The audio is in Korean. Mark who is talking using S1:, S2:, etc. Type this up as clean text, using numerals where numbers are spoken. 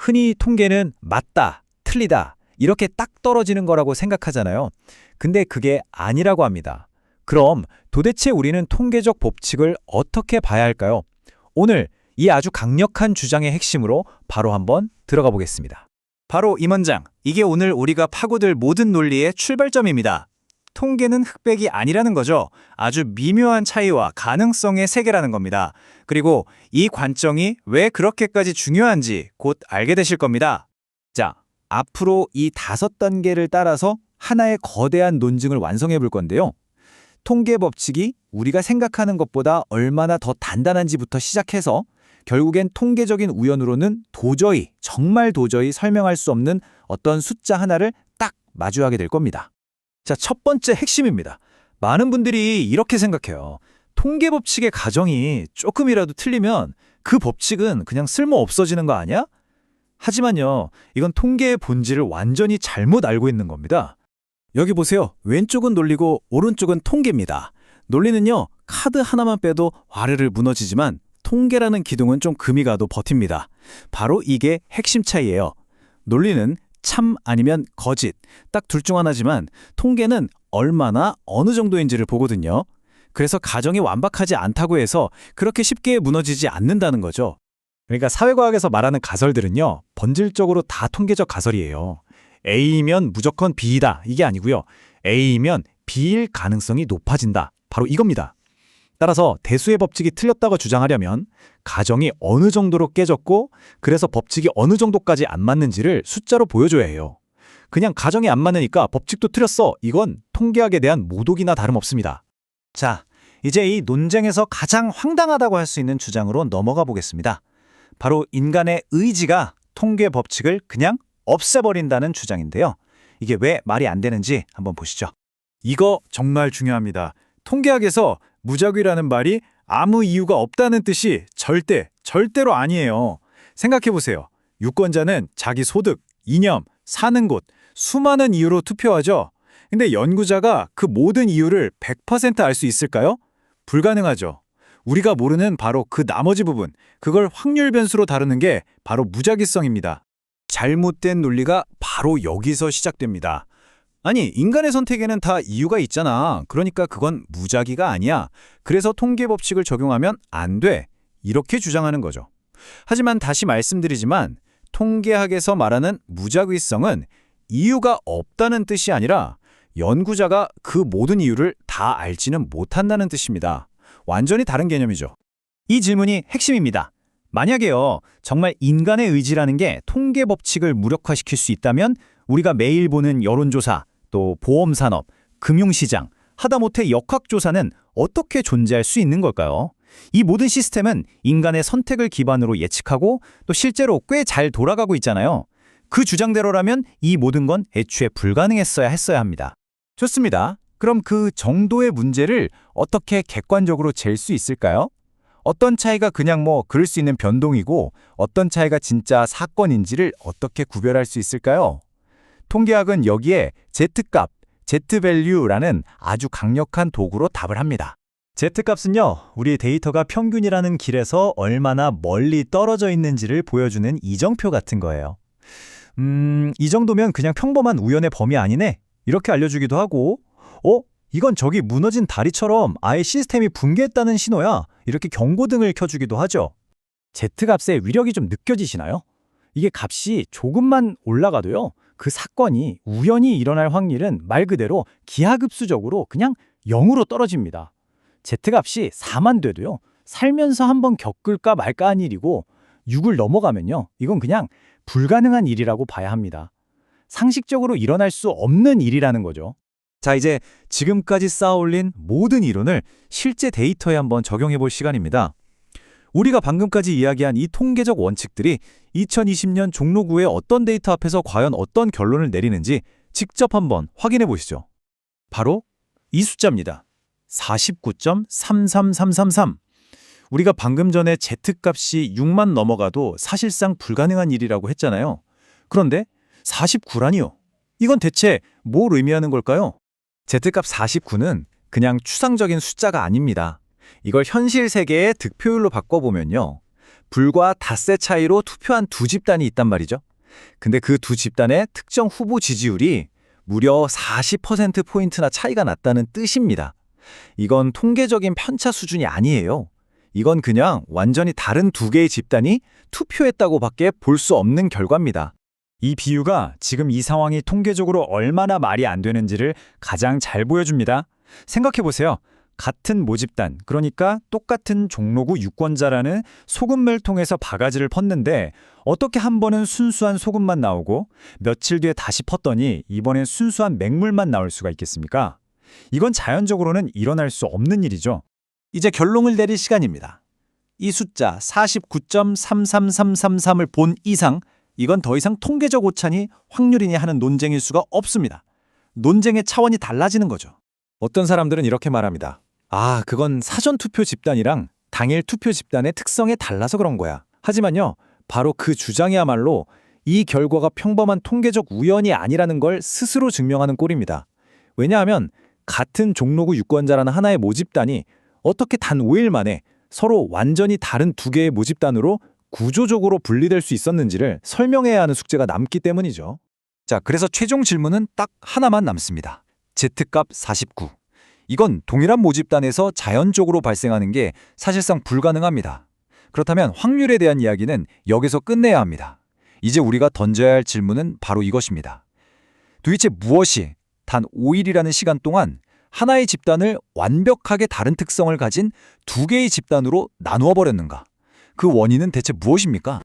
S1: 흔히 통계는 맞다, 틀리다 이렇게 딱 떨어지는 거라고 생각하잖아요. 근데 그게 아니라고 합니다. 그럼 도대체 우리는 통계적 법칙을 어떻게 봐야 할까요? 오늘 이 아주 강력한 주장의 핵심으로 바로 한번 들어가 보겠습니다.
S2: 바로 이 문장, 이게 오늘 우리가 파고들 모든 논리의 출발점입니다. 통계는 흑백이 아니라는 거죠. 아주 미묘한 차이와 가능성의 세계라는 겁니다. 그리고 이 관점이 왜 그렇게까지 중요한지 곧 알게 되실 겁니다.
S1: 자, 앞으로 이 5단계를 따라서 하나의 거대한 논증을 완성해 볼 건데요. 통계 법칙이 우리가 생각하는 것보다 얼마나 더 단단한지부터 시작해서 결국엔 통계적인 우연으로는 도저히, 정말 도저히 설명할 수 없는 어떤 숫자 하나를 딱 마주하게 될 겁니다. 자, 첫 번째 핵심입니다. 많은 분들이 이렇게 생각해요. 통계 법칙의 가정이 조금이라도 틀리면 그 법칙은 그냥 쓸모 없어지는 거 아니야? 하지만요, 이건 통계의 본질을 완전히 잘못 알고 있는 겁니다. 여기 보세요. 왼쪽은 논리고 오른쪽은 통계입니다. 논리는요, 카드 하나만 빼도 와르르 무너지지만 통계라는 기둥은 좀 금이 가도 버팁니다. 바로 이게 핵심 차이예요. 논리는 참 아니면 거짓, 딱 둘 중 하나지만 통계는 얼마나 어느 정도인지를 보거든요. 그래서 가정이 완벽하지 않다고 해서 그렇게 쉽게 무너지지 않는다는 거죠. 그러니까 사회과학에서 말하는 가설들은요, 본질적으로 다 통계적 가설이에요. A이면 무조건 B이다, 이게 아니고요. A이면 B일 가능성이 높아진다, 바로 이겁니다. 따라서 대수의 법칙이 틀렸다고 주장하려면 가정이 어느 정도로 깨졌고 그래서 법칙이 어느 정도까지 안 맞는지를 숫자로 보여줘야 해요. 그냥 가정이 안 맞으니까 법칙도 틀렸어, 이건 통계학에 대한 모독이나 다름없습니다. 자, 이제 이 논쟁에서 가장 황당하다고 할 수 있는 주장으로 넘어가 보겠습니다. 바로 인간의 의지가 통계 법칙을 그냥 없애버린다는 주장인데요. 이게 왜 말이 안 되는지 한번 보시죠. 이거 정말 중요합니다. 통계학에서 무작위라는 말이 아무 이유가 없다는 뜻이 절대로 아니에요. 생각해보세요. 유권자는 자기 소득, 이념, 사는 곳, 수많은 이유로 투표하죠. 근데 연구자가 그 모든 이유를 100% 알 수 있을까요? 불가능하죠. 우리가 모르는 바로 그 나머지 부분, 그걸 확률 변수로 다루는 게 바로 무작위성입니다. 잘못된 논리가 바로 여기서 시작됩니다. 아니, 인간의 선택에는 다 이유가 있잖아. 그러니까 그건 무작위가 아니야. 그래서 통계 법칙을 적용하면 안 돼. 이렇게 주장하는 거죠. 하지만 다시 말씀드리지만 통계학에서 말하는 무작위성은 이유가 없다는 뜻이 아니라 연구자가 그 모든 이유를 다 알지는 못한다는 뜻입니다. 완전히 다른 개념이죠. 이 질문이 핵심입니다. 만약에요, 정말 인간의 의지라는 게 통계 법칙을 무력화시킬 수 있다면 우리가 매일 보는 여론조사, 또 보험산업, 금융시장, 하다못해 역학조사는 어떻게 존재할 수 있는 걸까요? 이 모든 시스템은 인간의 선택을 기반으로 예측하고 또 실제로 꽤 잘 돌아가고 있잖아요. 그 주장대로라면 이 모든 건 애초에 불가능했어야 합니다. 좋습니다. 그럼 그 정도의 문제를 어떻게 객관적으로 잴 수 있을까요? 어떤 차이가 그냥 그럴 수 있는 변동이고 어떤 차이가 진짜 사건인지를 어떻게 구별할 수 있을까요? 통계학은 여기에 Z값, Zvalue라는 아주 강력한 도구로 답을 합니다. Z값은요, 우리 데이터가 평균이라는 길에서 얼마나 멀리 떨어져 있는지를 보여주는 이정표 같은 거예요. 이 정도면 그냥 평범한 우연의 범위 아니네? 이렇게 알려주기도 하고, 이건 저기 무너진 다리처럼 아예 시스템이 붕괴했다는 신호야. 이렇게 경고등을 켜주기도 하죠. Z값의 위력이 좀 느껴지시나요? 이게 값이 조금만 올라가도요, 그 사건이 우연히 일어날 확률은 말 그대로 기하급수적으로 그냥 0으로 떨어집니다. Z값이 4만 돼도요, 살면서 한번 겪을까 말까 한 일이고 6을 넘어가면요, 이건 그냥 불가능한 일이라고 봐야 합니다. 상식적으로 일어날 수 없는 일이라는 거죠. 자, 이제 지금까지 쌓아올린 모든 이론을 실제 데이터에 한번 적용해 볼 시간입니다. 우리가 방금까지 이야기한 이 통계적 원칙들이 2020년 종로구의 어떤 데이터 앞에서 과연 어떤 결론을 내리는지 직접 한번 확인해 보시죠. 바로 이 숫자입니다. 49.33333. 우리가 방금 전에 Z값이 6만 넘어가도 사실상 불가능한 일이라고 했잖아요. 그런데 49라니요. 이건 대체 뭘 의미하는 걸까요? Z값 49는 그냥 추상적인 숫자가 아닙니다. 이걸 현실 세계의 득표율로 바꿔보면요, 불과 닷새 차이로 투표한 두 집단이 있단 말이죠. 근데 그 두 집단의 특정 후보 지지율이 무려 40%포인트나 차이가 났다는 뜻입니다. 이건 통계적인 편차 수준이 아니에요. 이건 그냥 완전히 다른 두 개의 집단이 투표했다고 밖에 볼 수 없는 결과입니다. 이 비유가 지금 이 상황이 통계적으로 얼마나 말이 안 되는지를 가장 잘 보여줍니다. 생각해보세요. 같은 모집단, 그러니까 똑같은 종로구 유권자라는 소금을 통해서 바가지를 펐는데 어떻게 한 번은 순수한 소금만 나오고 며칠 뒤에 다시 펐더니 이번엔 순수한 맹물만 나올 수가 있겠습니까? 이건 자연적으로는 일어날 수 없는 일이죠. 이제 결론을 내릴 시간입니다. 이 숫자 49.33333을 본 이상 이건 더 이상 통계적 오차니 확률이니 하는 논쟁일 수가 없습니다. 논쟁의 차원이 달라지는 거죠. 어떤 사람들은 이렇게 말합니다. 아, 그건 사전투표 집단이랑 당일 투표 집단의 특성에 달라서 그런 거야. 하지만요, 바로 그 주장이야말로 이 결과가 평범한 통계적 우연이 아니라는 걸 스스로 증명하는 꼴입니다. 왜냐하면 같은 종로구 유권자라는 하나의 모집단이 어떻게 단 5일 만에 서로 완전히 다른 두 개의 모집단으로 구조적으로 분리될 수 있었는지를 설명해야 하는 숙제가 남기 때문이죠. 자, 그래서 최종 질문은 딱 하나만 남습니다. Z값 49. 이건 동일한 모집단에서 자연적으로 발생하는 게 사실상 불가능합니다. 그렇다면 확률에 대한 이야기는 여기서 끝내야 합니다. 이제 우리가 던져야 할 질문은 바로 이것입니다. 도대체 무엇이 단 5일이라는 시간 동안 하나의 집단을 완벽하게 다른 특성을 가진 두 개의 집단으로 나누어 버렸는가? 그 원인은 대체 무엇입니까?